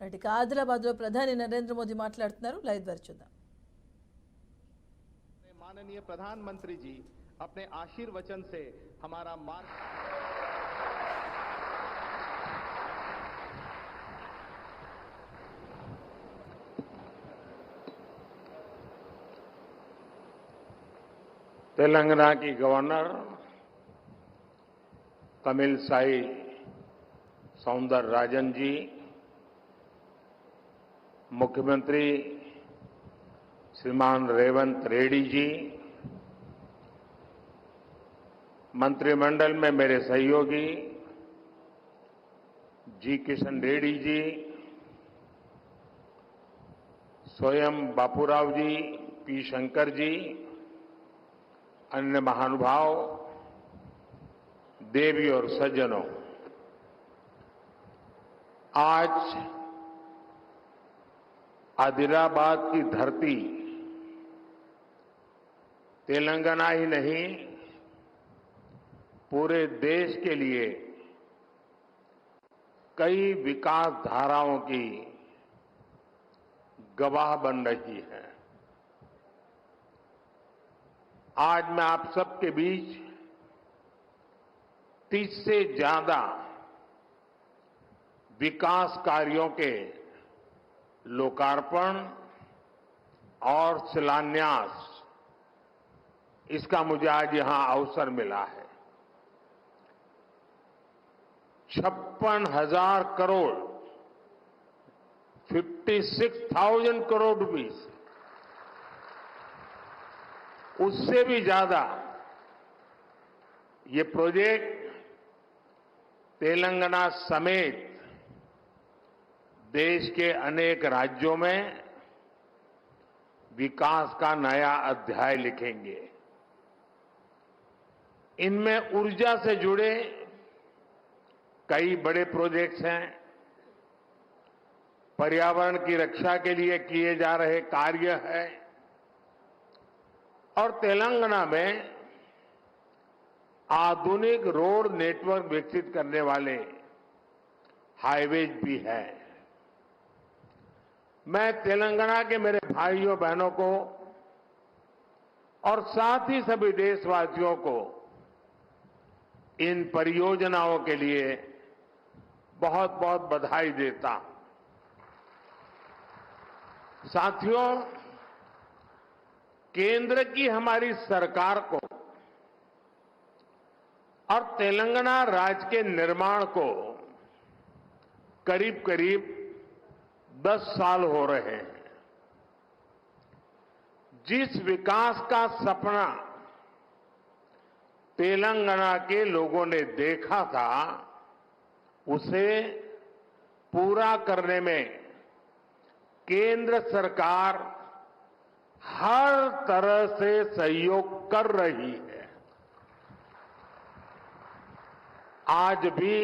ఇక ఆదిలాబాద్లో ప్రధాని నరేంద్ర మోదీ మాట్లాడుతున్నారు. లైవ్ ద్వారా చూద్దాం. माननीय प्रधानमंत्री जी अपने आशीर्वचन से हमारा मार्ग तेलंगाना की गवर्नर तमिलसाई सौंदरराजन जी, मुख्यमंत्री श्रीमान रेवंत रेड्डी जी, मंत्रिमंडल में मेरे सहयोगी जी किशन रेड्डी जी, स्वयं बापूराव जी, पी शंकर जी, अन्य महानुभाव, देवी और सज्जनों, आज आदिलाबाद की धरती तेलंगाना ही नहीं पूरे देश के लिए कई विकास धाराओं की गवाह बन रही है। आज मैं आप सबके बीच 30 से ज्यादा विकास कार्यों के लोकार्पण और शिलान्यास, इसका मुझे आज यहां अवसर मिला है। 56,000 करोड़ 56,000 करोड़ रुपीस, उससे भी ज्यादा ये प्रोजेक्ट तेलंगाना समेत देश के अनेक राज्यों में विकास का नया अध्याय लिखेंगे। इनमें ऊर्जा से जुड़े कई बड़े प्रोजेक्ट्स हैं, पर्यावरण की रक्षा के लिए किए जा रहे कार्य हैं और तेलंगाना में आधुनिक रोड नेटवर्क विकसित करने वाले हाईवेज भी हैं। मैं तेलंगाना के मेरे भाइयों बहनों को और साथ ही सभी देशवासियों को इन परियोजनाओं के लिए बहुत बहुत बधाई देता हूं। साथियों, केंद्र की हमारी सरकार को और तेलंगाना राज्य के निर्माण को करीब करीब 10 साल हो रहे हैं। जिस विकास का सपना तेलंगाना के लोगों ने देखा था, उसे पूरा करने में केंद्र सरकार हर तरह से सहयोग कर रही है। आज भी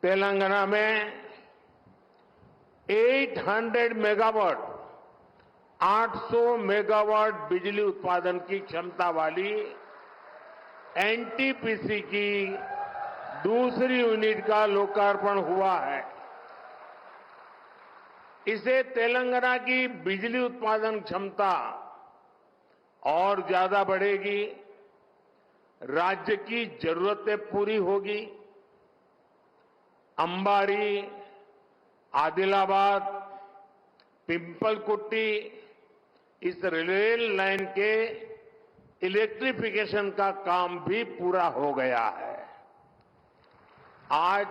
तेलंगाना में 800 मेगावाट 800 मेगावाट बिजली उत्पादन की क्षमता वाली एनटीपीसी की दूसरी यूनिट का लोकार्पण हुआ है। इसे तेलंगाना की बिजली उत्पादन क्षमता और ज्यादा बढ़ेगी, राज्य की जरूरतें पूरी होगी। अंबारी, आदिलाबाद, पिंपलकुट्टी, इस रेल लाइन के इलेक्ट्रिफिकेशन का काम भी पूरा हो गया है। आज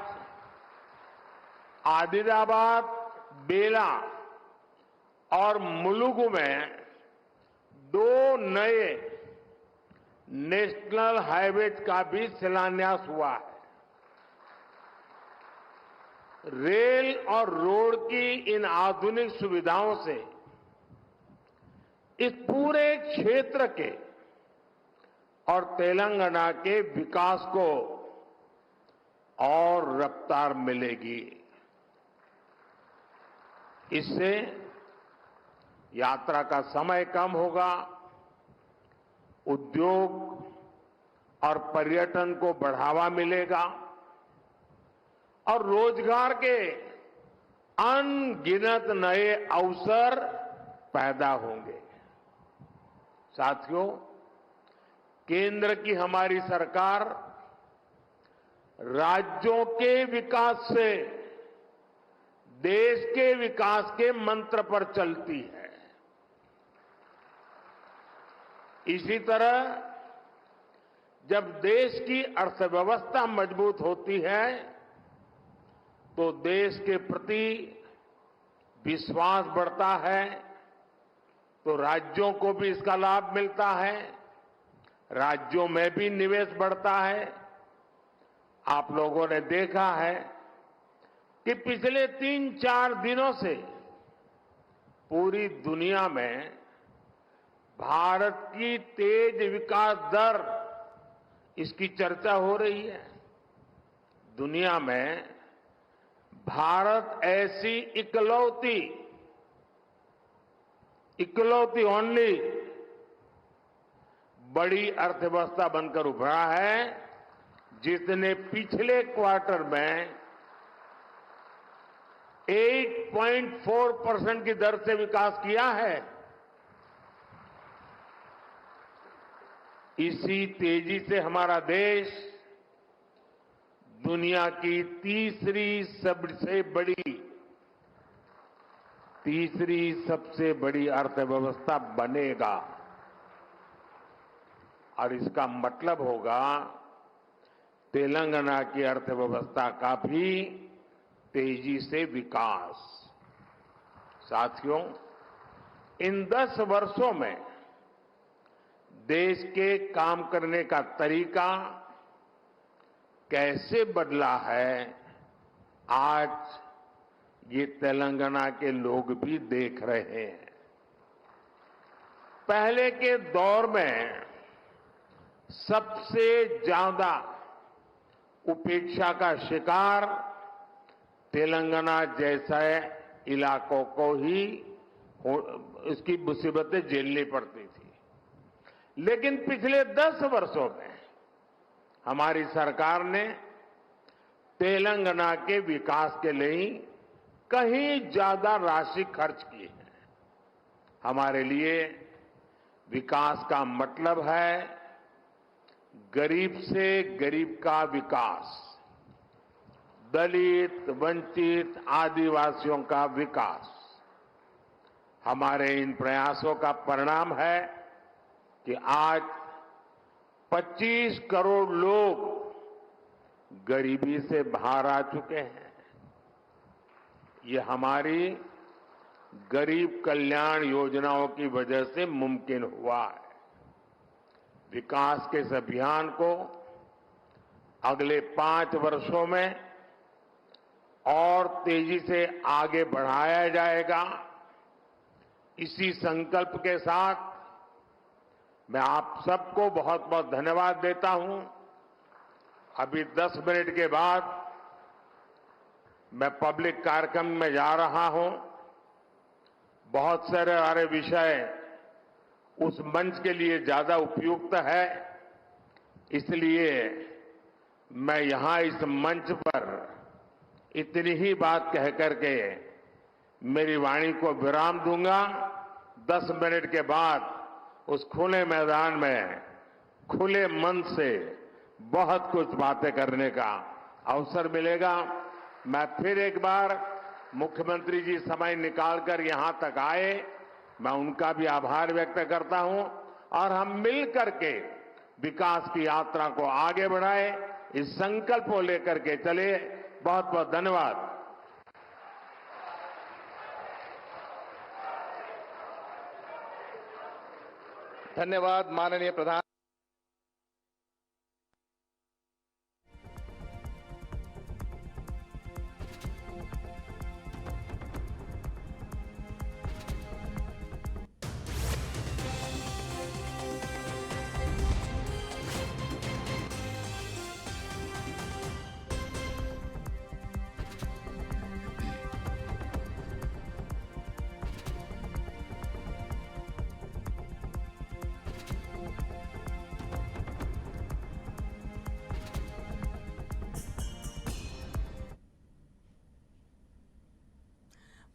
आदिलाबाद, बेला और मुलुगु में 2 नए नेशनल हाईवेज का भी शिलान्यास हुआ है। रेल और रोड की इन आधुनिक सुविधाओं से इस पूरे क्षेत्र के और तेलंगाना के विकास को और रफ्तार मिलेगी। इससे यात्रा का समय कम होगा, उद्योग और पर्यटन को बढ़ावा मिलेगा और रोजगार के अनगिनत नए अवसर पैदा होंगे। साथियों, केंद्र की हमारी सरकार राज्यों के विकास से देश के विकास के मंत्र पर चलती है। इसी तरह जब देश की अर्थव्यवस्था मजबूत होती है तो देश के प्रति विश्वास बढ़ता है, तो राज्यों को भी इसका लाभ मिलता है, राज्यों में भी निवेश बढ़ता है। आप लोगों ने देखा है कि पिछले 3-4 दिनों से पूरी दुनिया में भारत की तेज विकास दर, इसकी चर्चा हो रही है। दुनिया में भारत ऐसी इकलौती ओनली बड़ी अर्थव्यवस्था बनकर उभरा है जिसने पिछले क्वार्टर में 8.4% की दर से विकास किया है। इसी तेजी से हमारा देश दुनिया की तीसरी सबसे बड़ी अर्थव्यवस्था बनेगा। और इसका मतलब होगा तेलंगाना की अर्थव्यवस्था का भी तेजी से विकास। साथियों, इन 10 वर्षों में देश के काम करने का तरीका कैसे बदला है, आज ये तेलंगाना के लोग भी देख रहे हैं। पहले के दौर में सबसे ज्यादा उपेक्षा का शिकार तेलंगाना जैसे इलाकों को ही इसकी मुसीबतें झेलनी पड़ती थी। लेकिन पिछले 10 वर्षों में हमारी सरकार ने तेलंगाना के विकास के लिए कहीं ज्यादा राशि खर्च की है। हमारे लिए विकास का मतलब है गरीब से गरीब का विकास, दलित, वंचित, आदिवासियों का विकास। हमारे इन प्रयासों का परिणाम है कि आज 25 करोड़ लोग गरीबी से बाहर आ चुके हैं। ये हमारी गरीब कल्याण योजनाओं की वजह से मुमकिन हुआ है। विकास के इस अभियान को अगले 5 वर्षों में और तेजी से आगे बढ़ाया जाएगा। इसी संकल्प के साथ मैं आप सबको बहुत बहुत धन्यवाद देता हूं। अभी 10 मिनट के बाद मैं पब्लिक कार्यक्रम में जा रहा हूं। बहुत सारे विषय उस मंच के लिए ज्यादा उपयुक्त है, इसलिए मैं यहां इस मंच पर इतनी ही बात कह करके मेरी वाणी को विराम दूंगा। 10 मिनट के बाद उस खुले मैदान में खुले मन से बहुत कुछ बातें करने का अवसर मिलेगा। मैं फिर एक बार मुख्यमंत्री जी समय निकालकर यहां तक आए, मैं उनका भी आभार व्यक्त करता हूं और हम मिल करके विकास की यात्रा को आगे बढ़ाए, इस संकल्प को लेकर के चले। बहुत बहुत धन्यवाद। धन्यवाद माननीय प्रधान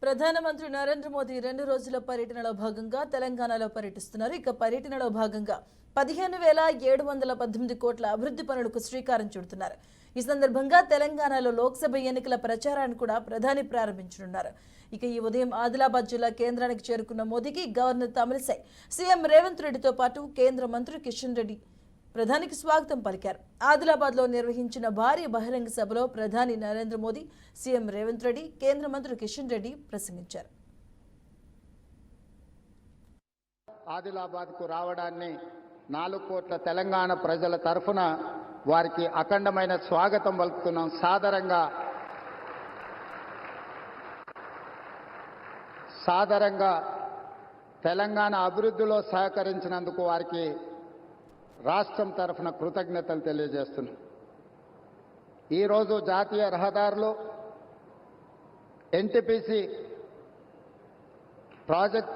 ప్రధానమంత్రి నరేంద్ర మోదీ 2 రోజుల పర్యటనలో భాగంగా తెలంగాణలో పర్యటిస్తున్నారు. ఇక పర్యటనలో భాగంగా 15,718 కోట్ల అభివృద్ధి పనులకు శ్రీకారం చుడుతున్నారు. ఈ సందర్భంగా తెలంగాణలో లోక్సభ ఎన్నికల ప్రచారాన్ని కూడా ప్రధాని ప్రారంభించనున్నారు. ఇక ఈ ఉదయం ఆదిలాబాద్ జిల్లా కేంద్రానికి చేరుకున్న మోదీకి గవర్నర్ తమిళిసై, సీఎం రేవంత్ రెడ్డితో పాటు కేంద్ర మంత్రి కిషన్ రెడ్డి ప్రధానికి స్వాగతం పలికారు. ఆదిలాబాద్లో నిర్వహించిన భారీ బహిరంగ సభలో ప్రధాని నరేంద్ర మోదీ, సీఎం రేవంత్ రెడ్డి, కేంద్ర మంత్రి కిషన్ రెడ్డి ప్రసంగించారు. ఆదిలాబాద్కు రావడాన్ని 4 కోట్ల తెలంగాణ ప్రజల తరఫున వారికి అఖండమైన స్వాగతం పలుకుతున్నాం. సాదరంగా తెలంగాణ అభివృద్ధిలో సహకరించినందుకు వారికి రాష్ట్రం తరఫున కృతజ్ఞతలు తెలియజేస్తున్నాం. ఈరోజు జాతీయ రహదారులు ఎన్టీపీసీ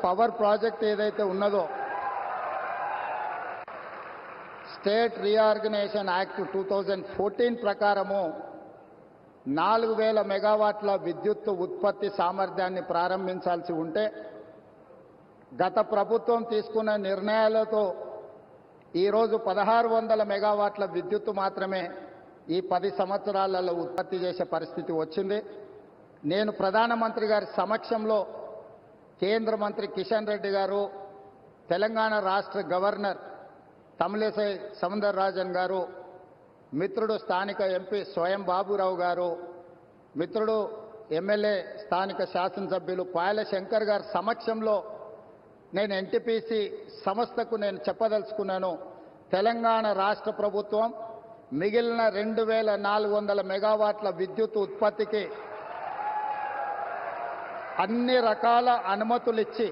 పవర్ ప్రాజెక్ట్ ఏదైతే ఉన్నదో, స్టేట్ రీఆర్గనైజేషన్ యాక్ట్ 2014 ప్రకారము 4,000 మెగావాట్ల విద్యుత్ ఉత్పత్తి సామర్థ్యాన్ని ప్రారంభించాల్సి ఉంటే గత ప్రభుత్వం తీసుకున్న నిర్ణయాలతో ఈరోజు 1,600 మెగావాట్ల విద్యుత్తు మాత్రమే ఈ 10 సంవత్సరాలలో ఉత్పత్తి చేసే పరిస్థితి వచ్చింది. నేను ప్రధానమంత్రి గారి సమక్షంలో కేంద్ర మంత్రి కిషన్ రెడ్డి గారు, తెలంగాణ రాష్ట్ర గవర్నర్ తమిళిసై సౌందరరాజన్ గారు, మిత్రుడు స్థానిక ఎంపీ స్వయం బాబురావు గారు, మిత్రుడు ఎమ్మెల్యే స్థానిక శాసనసభ్యులు పాయల శంకర్ గారి సమక్షంలో నేను ఎన్టీపీసీ సంస్థకు నేను చెప్పదలుచుకున్నాను. తెలంగాణ రాష్ట్ర ప్రభుత్వం మిగిలిన 2,400 మెగావాట్ల విద్యుత్ ఉత్పత్తికి అన్ని రకాల అనుమతులు ఇచ్చి,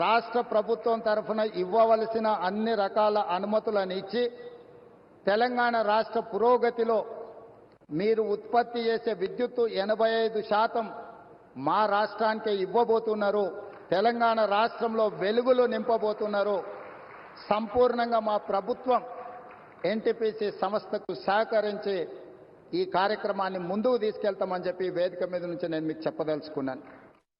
రాష్ట్ర ప్రభుత్వం తరఫున ఇవ్వవలసిన అన్ని రకాల అనుమతులను ఇచ్చి, తెలంగాణ రాష్ట్ర పురోగతిలో మీరు ఉత్పత్తి చేసే విద్యుత్తు 85% మా రాష్ట్రానికే ఇవ్వబోతున్నారు. తెలంగాణ రాష్ట్రంలో వెలుగులు నింపబోతున్నారు. సంపూర్ణంగా మా ప్రభుత్వం ఎన్టీపీసీ సంస్థకు సహకరించి ఈ కార్యక్రమాన్ని ముందుకు తీసుకెళ్తామని చెప్పి వేదిక మీద నుంచి నేను మీకు చెప్పదలుచుకున్నాను.